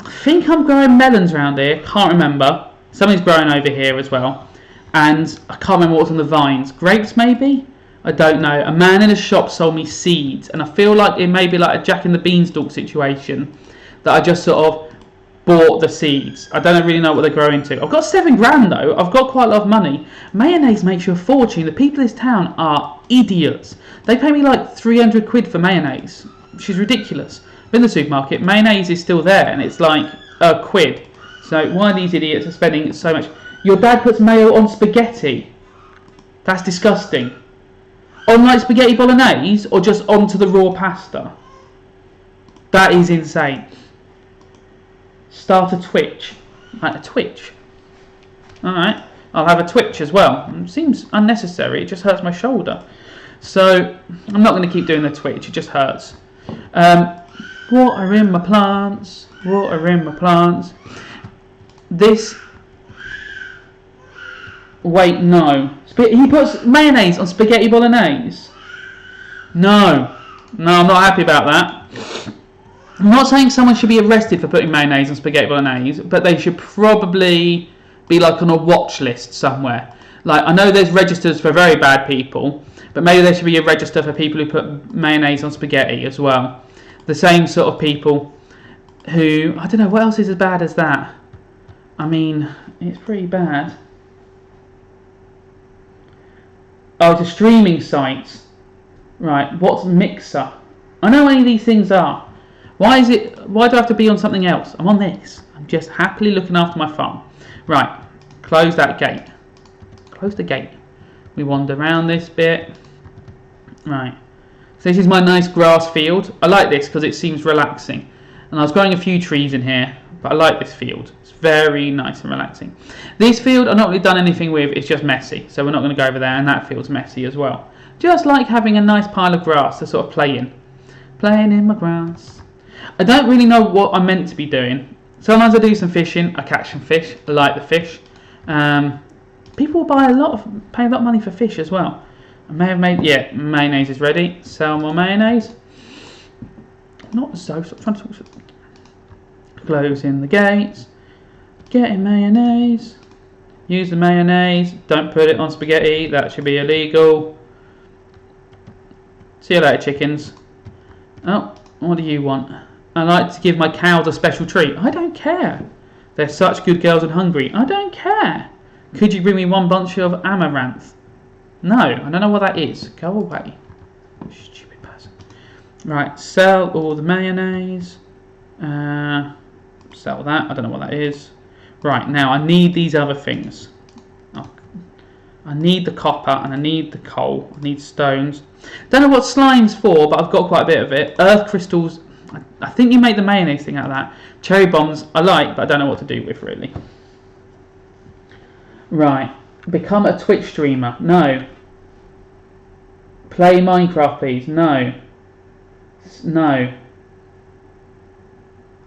I think I'm growing melons around here. Can't remember. Something's growing over here as well. And I can't remember what's on the vines. Grapes, maybe? I don't know. A man in a shop sold me seeds. And I feel like it may be like a Jack and the Beanstalk situation. That I just sort of bought the seeds. I don't really know what they're growing to. I've got £7,000 though. I've got quite a lot of money. Mayonnaise makes you a fortune. The people in this town are idiots. They pay me like 300 quid for mayonnaise, which is ridiculous. I'm in the supermarket, mayonnaise is still there, and it's like a quid. So why are these idiots are spending so much? Your dad puts mayo on spaghetti. That's disgusting. On like spaghetti bolognese, or just onto the raw pasta? That is insane. Start a Twitch. Like a Twitch. Alright. I'll have a Twitch as well. It seems unnecessary. It just hurts my shoulder. So, I'm not going to keep doing the Twitch. It just hurts. Water in my plants. Water in my plants. This... Wait, no. He puts mayonnaise on spaghetti bolognese. No. No, I'm not happy about that. I'm not saying someone should be arrested for putting mayonnaise on spaghetti bolognese, but they should probably be like on a watch list somewhere. Like, I know there's registers for very bad people, but maybe there should be a register for people who put mayonnaise on spaghetti as well. The same sort of people who, I don't know, what else is as bad as that? I mean, it's pretty bad. Oh, it's a streaming site. Right, what's Mixer? I know what any of these things are. Why do I have to be on something else? I'm on this. I'm just happily looking after my farm. Right, close that gate. Close the gate. We wander around this bit. Right. So this is my nice grass field. I like this because it seems relaxing. And I was growing a few trees in here, but I like this field. It's very nice and relaxing. This field I've not really done anything with. It's just messy. So we're not going to go over there, and that field's messy as well. Just like having a nice pile of grass to sort of play in. Playing in my grass. I don't really know what I'm meant to be doing. Sometimes I do some fishing. I catch some fish. I like the fish. People pay a lot of money for fish as well. I may have made, yeah, mayonnaise is ready. Sell more mayonnaise. Not so. Stop trying to talk. Closing the gates. Getting mayonnaise. Use the mayonnaise. Don't put it on spaghetti. That should be illegal. See you later, chickens. Oh, what do you want? I like to give my cows a special treat. I don't care. They're such good girls and hungry. I don't care. Could you bring me one bunch of amaranth? No, I don't know what that is. Go away. Stupid person. Right, sell all the mayonnaise. Sell that. I don't know what that is. Right, now I need these other things. Oh, I need the copper and I need the coal. I need stones. Don't know what slime's for, but I've got quite a bit of it. Earth crystals. I think you make the mayonnaise thing out of that. Cherry bombs I like, but I don't know what to do with really. Right, become a Twitch streamer. No. Play Minecraft, please. No. No.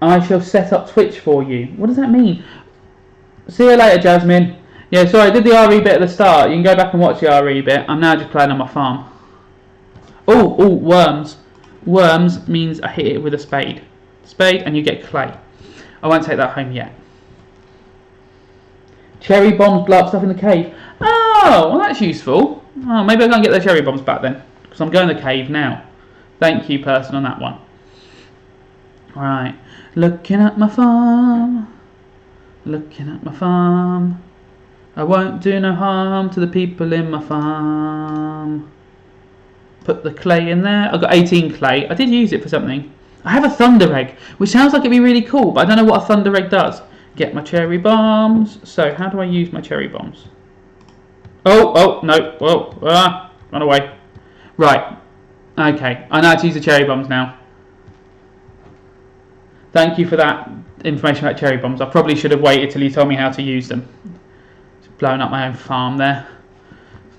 I shall set up Twitch for you. What does that mean? See you later, Jasmine. Yeah, sorry, I did the RE bit at the start. You can go back and watch the RE bit. I'm now just playing on my farm. Oh, worms. Worms means I hit it with a spade. Spade, and you get clay. I won't take that home yet. Cherry bombs blow up stuff in the cave. Oh, well that's useful. Oh, maybe I can't get the cherry bombs back then, because I'm going to the cave now. Thank you, person, on that one. Alright, looking at my farm. Looking at my farm. I won't do no harm to the people in my farm. Put the clay in there. I've got 18 clay. I did use it for something. I have a thunder egg, which sounds like it'd be really cool, but I don't know what a thunder egg does. Get my cherry bombs. So, how do I use my cherry bombs? Oh, no. Whoa, run away. Right. Okay, I know how to use the cherry bombs now. Thank you for that information about cherry bombs. I probably should have waited till you told me how to use them. Just blowing up my own farm there.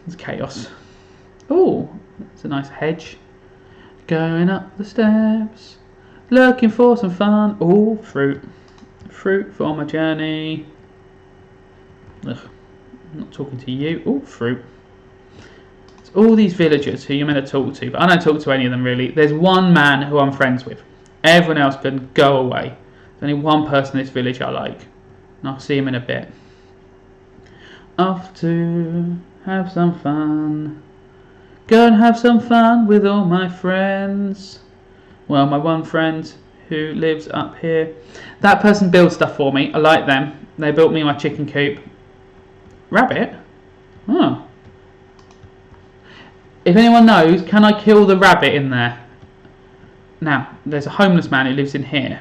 It's chaos. Oh, it's a nice hedge. Going up the steps, looking for some fun. Oh, fruit. Fruit for my journey. Ugh, I'm not talking to you. Oh, fruit. It's all these villagers who you're meant to talk to, but I don't talk to any of them really. There's one man who I'm friends with. Everyone else can go away. There's only one person in this village I like, and I'll see him in a bit. Off to have some fun. Go and have some fun with all my friends. Well, my one friend who lives up here. That person builds stuff for me. I like them. They built me my chicken coop. Rabbit? Oh. If anyone knows, can I kill the rabbit in there? Now, there's a homeless man who lives in here.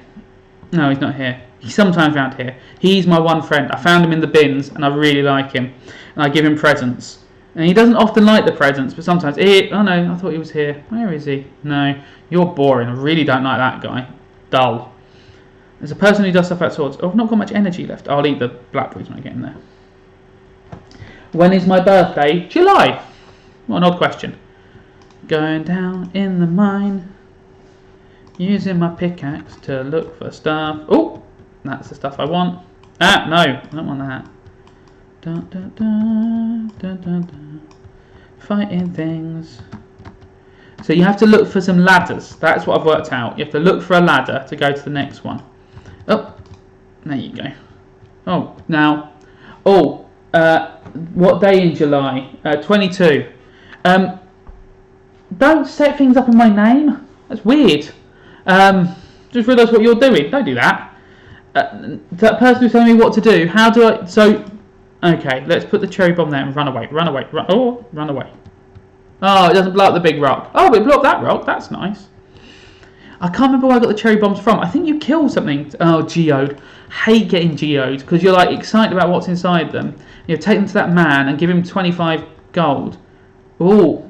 No, he's not here. He's sometimes around here. He's my one friend. I found him in the bins and I really like him. And I give him presents. And he doesn't often like the presents, but sometimes... Oh no, I thought he was here. Where is he? No, you're boring. I really don't like that guy. Dull. There's a person who does stuff like swords. Oh, I've not got much energy left. I'll eat the blackberries when I get in there. When is my birthday? July. What an odd question. Going down in the mine. Using my pickaxe to look for stuff. Oh, that's the stuff I want. Ah, no, I don't want that. Dun, dun, dun, dun, dun, dun. Fighting things. So you have to look for some ladders. That's what I've worked out. You have to look for a ladder to go to the next one. Oh, there you go. Oh, now. Oh, what day in July? 22. Don't set things up in my name. That's weird. Just realise what you're doing. Don't do that. That person who's telling me what to do. How do I? So, okay. Let's put the cherry bomb there and run away. Run away. Run away. Oh, it doesn't blow up the big rock. Oh, it blew up that rock. That's nice. I can't remember where I got the cherry bombs from. I think you killed something. Oh, geode. Hate getting geodes because you're like excited about what's inside them. You take them to that man and give him 25 gold. Oh,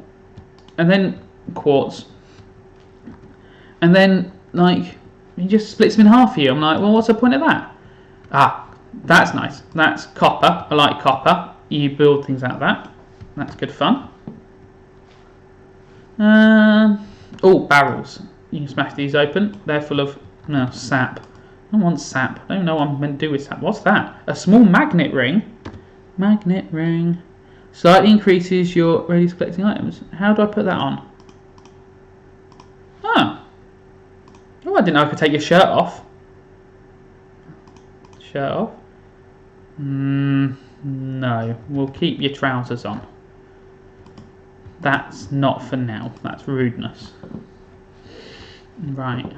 and then quartz. And then, like, he just splits them in half for you. I'm like, well, what's the point of that? Ah, that's nice. That's copper. I like copper. You build things out of that. That's good fun. Oh, barrels. You can smash these open. They're full of sap. I don't want sap. I don't know what I'm meant to do with sap. What's that? A small magnet ring. Magnet ring. Slightly increases your radius collecting items. How do I put that on? Oh, I didn't know I could take your shirt off. Shirt off? No. We'll keep your trousers on. That's not for now. That's rudeness. Right.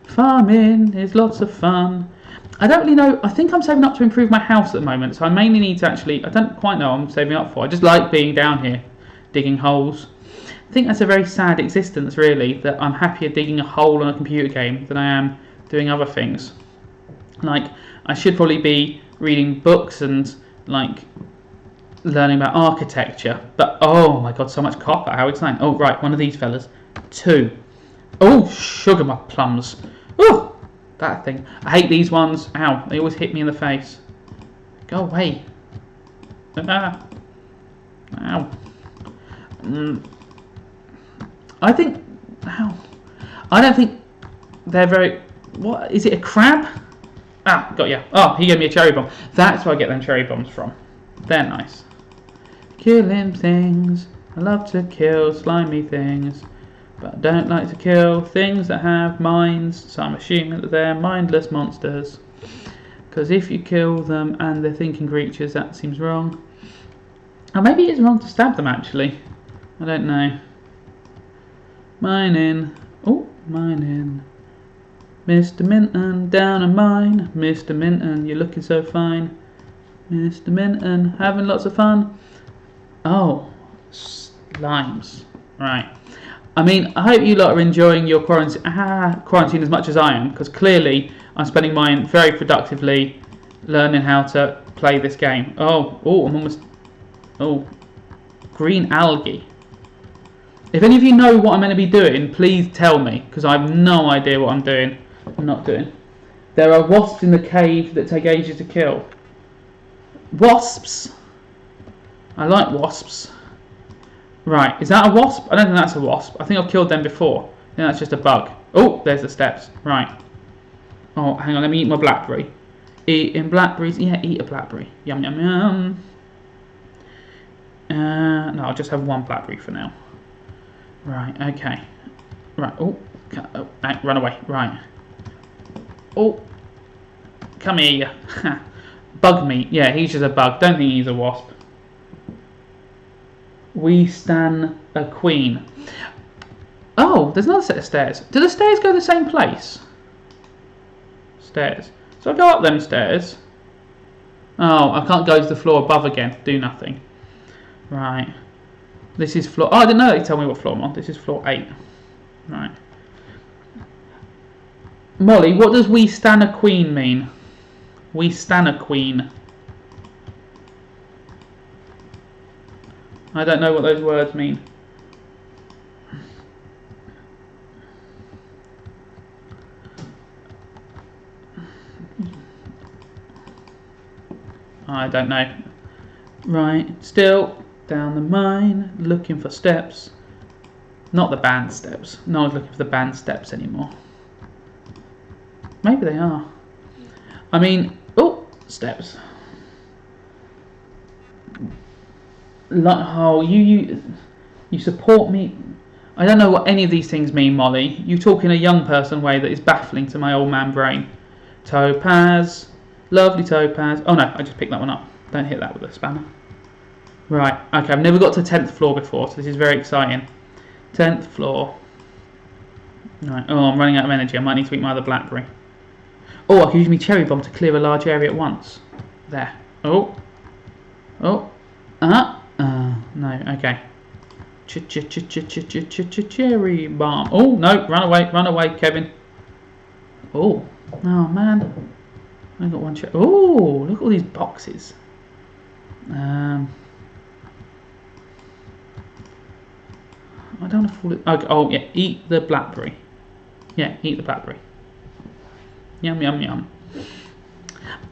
Farming is lots of fun. I don't really know. I think I'm saving up to improve my house at the moment. So I mainly need to actually... I don't quite know what I'm saving up for. I just like being down here. Digging holes. I think that's a very sad existence, really, that I'm happier digging a hole in a computer game than I am doing other things. Like, I should probably be reading books and, like, learning about architecture. But, oh my god, so much copper. How exciting. Oh, right, one of these fellas. 2. Oh, sugar my plums. Oh, that thing. I hate these ones. Ow, they always hit me in the face. Go away. Ah. Ow. I think... Ow. I don't think they're very... What? Is it a crab? Ah, got ya. Oh, he gave me a cherry bomb. That's where I get them cherry bombs from. They're nice. Killing things. I love to kill slimy things. But I don't like to kill things that have minds. So I'm assuming that they're mindless monsters. Because if you kill them and they're thinking creatures, that seems wrong. Or maybe it's wrong to stab them, actually. I don't know. Mining. Oh, mining. Mr. Minton, down a mine. Mr. Minton, you're looking so fine. Mr. Minton, having lots of fun. Oh, slimes. Right. I mean, I hope you lot are enjoying your quarantine as much as I am, because clearly I'm spending mine very productively learning how to play this game. Oh, I'm almost... Oh, green algae. If any of you know what I'm meant to be doing, please tell me, because I have no idea what I'm not doing. There are wasps in the cave that take ages to kill. Wasps? I like wasps. Right, is that a wasp? I don't think that's a wasp. I think I've killed them before. I think that's just a bug. Oh, there's the steps. Right. Oh, hang on, let me eat my blackberry. Eating blackberries. Yeah, eat a blackberry. Yum, yum, yum. No, I'll just have one blackberry for now. Right, okay. Right, run away. Right. Oh, come here, you. Bug meat. Yeah, he's just a bug. Don't think he's a wasp. We stan a queen. Oh, there's another set of stairs. Do the stairs go the same place? Stairs. So I go up them stairs. Oh, I can't go to the floor above again. Do nothing. Right. This is floor... Oh, I didn't know they tell me what floor I'm on. This is floor 8. Right. Molly, what does we stan a queen mean? We stan a queen. I don't know what those words mean. I don't know. Right, still down the mine, looking for steps. Not the band steps. No one's looking for the band steps anymore. Maybe they are. I mean, steps. Oh, you support me. I don't know what any of these things mean, Molly. You talk in a young person way that is baffling to my old man brain. Topaz, lovely topaz. Oh no, I just picked that one up. Don't hit that with a spanner. Right, okay, I've never got to 10th floor before, so this is very exciting. 10th floor. Right, I'm running out of energy. I might need to eat my other blackberry. Oh, I can use my cherry bomb to clear a large area at once. There. No, okay. Cherry bomb. Oh, no, run away, Kevin. Oh man. I got one cherry. Oh, look at all these boxes. I don't want to fall. Okay, oh, yeah, eat the blackberry. Yeah, eat the blackberry. Yum, yum, yum.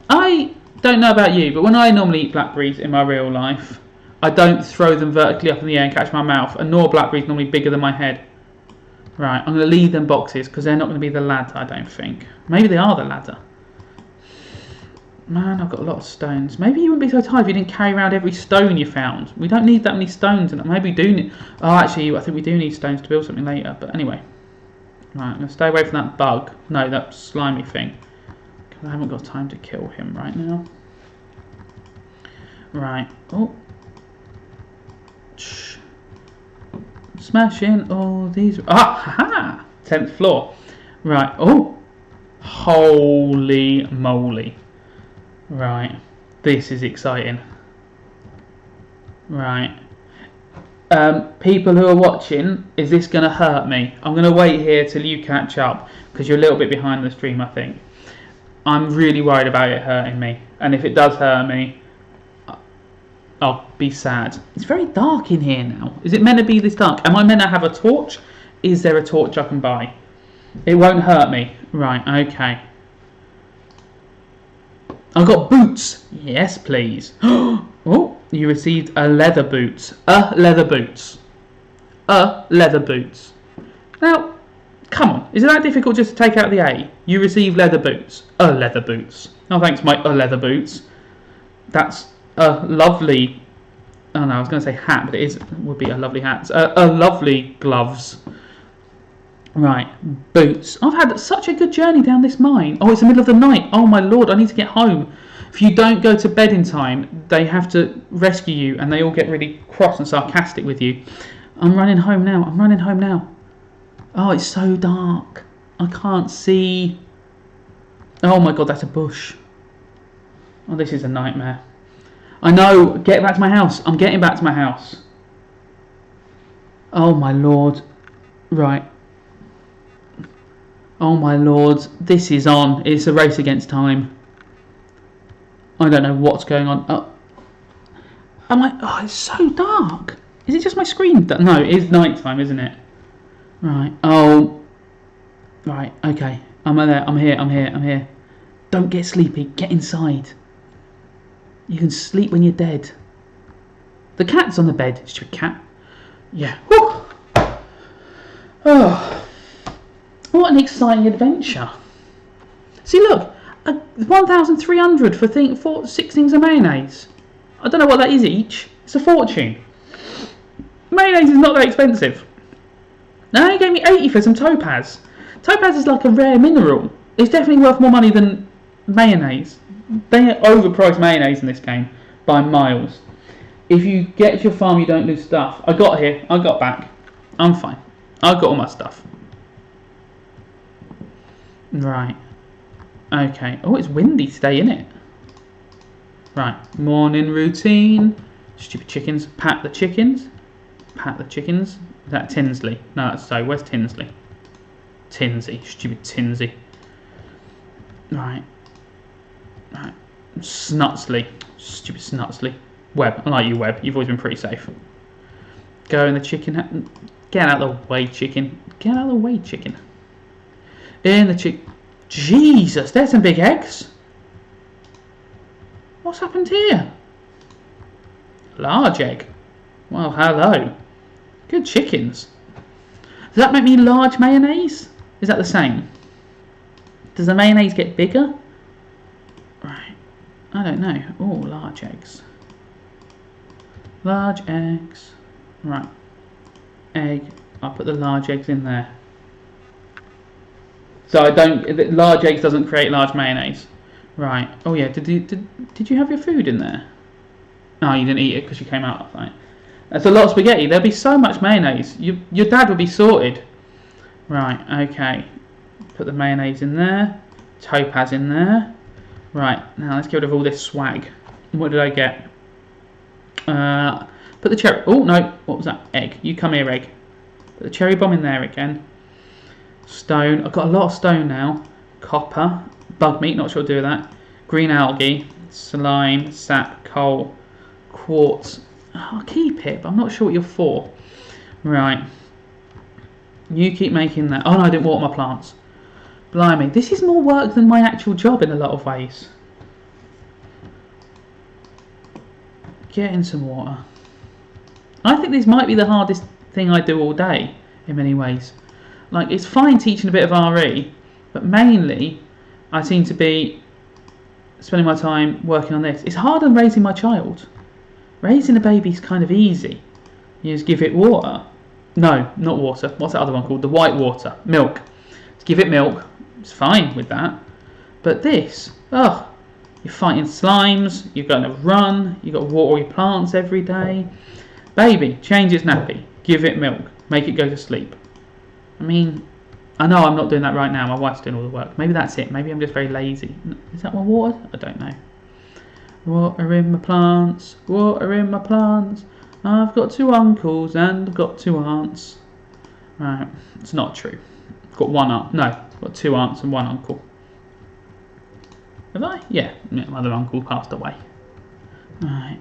I don't know about you, but when I normally eat blackberries in my real life, I don't throw them vertically up in the air and catch my mouth, and nor blackberries normally bigger than my head. Right, I'm going to leave them boxes, because they're not going to be the ladder, I don't think. Maybe they are the ladder. Man, I've got a lot of stones. Maybe you wouldn't be so tired if you didn't carry around every stone you found. We don't need that many stones. Maybe we do need... Oh, actually, I think we do need stones to build something later. But anyway. Right, I'm going to stay away from that bug. No, that slimy thing. Because I haven't got time to kill him right now. Right. Oh. Shh. Smashing all these... Ah! Ha-ha! 10th floor. Right. Oh. Holy moly. Right, this is exciting. Right, People who are watching, is this going to hurt me? I'm going to wait here till you catch up, because you're a little bit behind the stream, I think. I'm really worried about it hurting me, and if it does hurt me, I'll be sad. It's very dark in here now. Is it meant to be this dark? Am I meant to have a torch? Is there a torch I can buy? It won't hurt me. Right, okay. I got boots. Yes, please. Oh, you received a leather boots. A leather boots. A leather boots. Now, come on. Is it that difficult just to take out the A? You received leather boots. A leather boots. Oh, thanks, Mike. A leather boots. That's a lovely... Oh, no, I was going to say hat, but it would be a lovely hat. A lovely gloves. Right, boots. I've had such a good journey down this mine. Oh, it's the middle of the night. Oh my lord, I need to get home. If you don't go to bed in time, they have to rescue you, and they all get really cross and sarcastic with you. I'm running home now. I'm running home now. Oh, it's so dark. I can't see. Oh my god, that's a bush. Oh, this is a nightmare. I know. Get back to my house. I'm getting back to my house. Oh my lord. Right. Oh my lord, this is on. It's a race against time. I don't know what's going on. Oh, it's so dark. Is it just my screen? No, it is night time, isn't it? Right. Oh. Right. Okay. I'm there. I'm here. Don't get sleepy. Get inside. You can sleep when you're dead. The cat's on the bed. Stupid cat. Yeah. Whew. Oh. What an exciting adventure. See, look, 1,300 for 6 things of mayonnaise. I don't know what that is each. It's a fortune. Mayonnaise is not that expensive. Now they gave me 80 for some topaz. Topaz is like a rare mineral. It's definitely worth more money than mayonnaise. They overpriced mayonnaise in this game by miles. If you get to your farm, you don't lose stuff. I got here. I got back. I'm fine. I got all my stuff. Right. Okay. Oh, it's windy today, isn't it? Right. Morning routine. Stupid chickens. Pat the chickens. Pat the chickens. Is that Tinsley? No, that's so. Where's Tinsley? Tinsy. Stupid Tinsy. Right. Right. Snutsley. Stupid Snutsley. Webb. I like you, Webb. You've always been pretty safe. Go in the chicken. Get out of the way, chicken. Get out of the way, chicken. In the Jesus, there's some big eggs. What's happened here? Large egg. Well, hello. Good chickens. Does that make me large mayonnaise? Is that the same? Does the mayonnaise get bigger? Right. I don't know. Oh, large eggs. Large eggs. Right. Egg. I'll put the large eggs in there. So large eggs doesn't create large mayonnaise. Right. Oh yeah, did you have your food in there? No, you didn't eat it because you came out last night. That's a lot of spaghetti. There'll be so much mayonnaise. Your dad would be sorted. Right, okay. Put the mayonnaise in there. Topaz in there. Right, now let's get rid of all this swag. What did I get? Put the cherry... Oh, no. What was that? Egg. You come here, egg. Put the cherry bomb in there again. Stone. I've got a lot of stone now. Copper. Bug meat. Not sure what to do with that. Green algae. Slime. Sap. Coal. Quartz. I'll keep it, but I'm not sure what you're for. Right. You keep making that. Oh, no, I didn't water my plants. Blimey. This is more work than my actual job in a lot of ways. Get in some water. I think this might be the hardest thing I do all day, in many ways. Like, it's fine teaching a bit of RE, but mainly I seem to be spending my time working on this. It's harder than raising my child. Raising a baby's kind of easy. You just give it water. No, not water. What's that other one called? The white water. Milk. Just give it milk. It's fine with that. But this, you're fighting slimes, you've got to run, you've got to water all your plants every day. Baby, change its nappy. Give it milk. Make it go to sleep. I mean, I know I'm not doing that right now. My wife's doing all the work. Maybe that's it. Maybe I'm just very lazy. Is that my water? I don't know. Water in my plants. Water in my plants. I've got 2 uncles and I've got 2 aunts. Right, it's not true. I've got 1 aunt. No, I've got 2 aunts and 1 uncle. Have I? Yeah, my other uncle passed away. Right.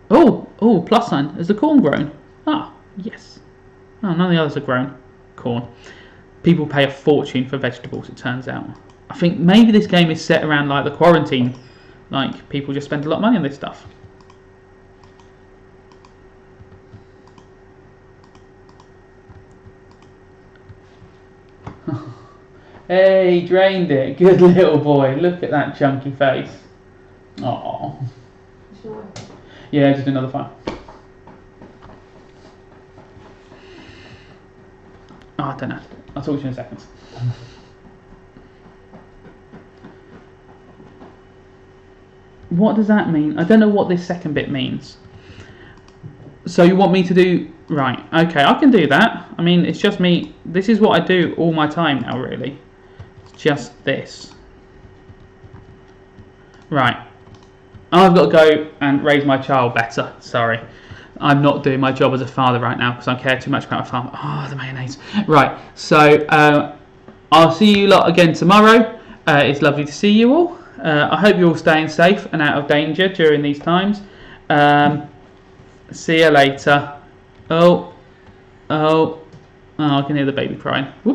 Oh, plus sign. Has the corn grown? Ah, yes. Oh, none of the others are grown. Corn. People pay a fortune for vegetables, it turns out. I think maybe this game is set around like the quarantine. Like, people just spend a lot of money on this stuff. Hey, he drained it. Good little boy. Look at that chunky face. Oh. Sure. Yeah, just another fire. Oh, I don't know. I'll talk to you in a second. What does that mean? I don't know what this second bit means. So you want me to do... Right, okay, I can do that. I mean, it's just me... This is what I do all my time now, really. It's just this. Right. I've got to go and raise my child better. Sorry. I'm not doing my job as a father right now because I care too much about my farm. Oh, the mayonnaise. Right, so I'll see you lot again tomorrow. It's lovely to see you all. I hope you're all staying safe and out of danger during these times. See you later. Oh, I can hear the baby crying. Whoops.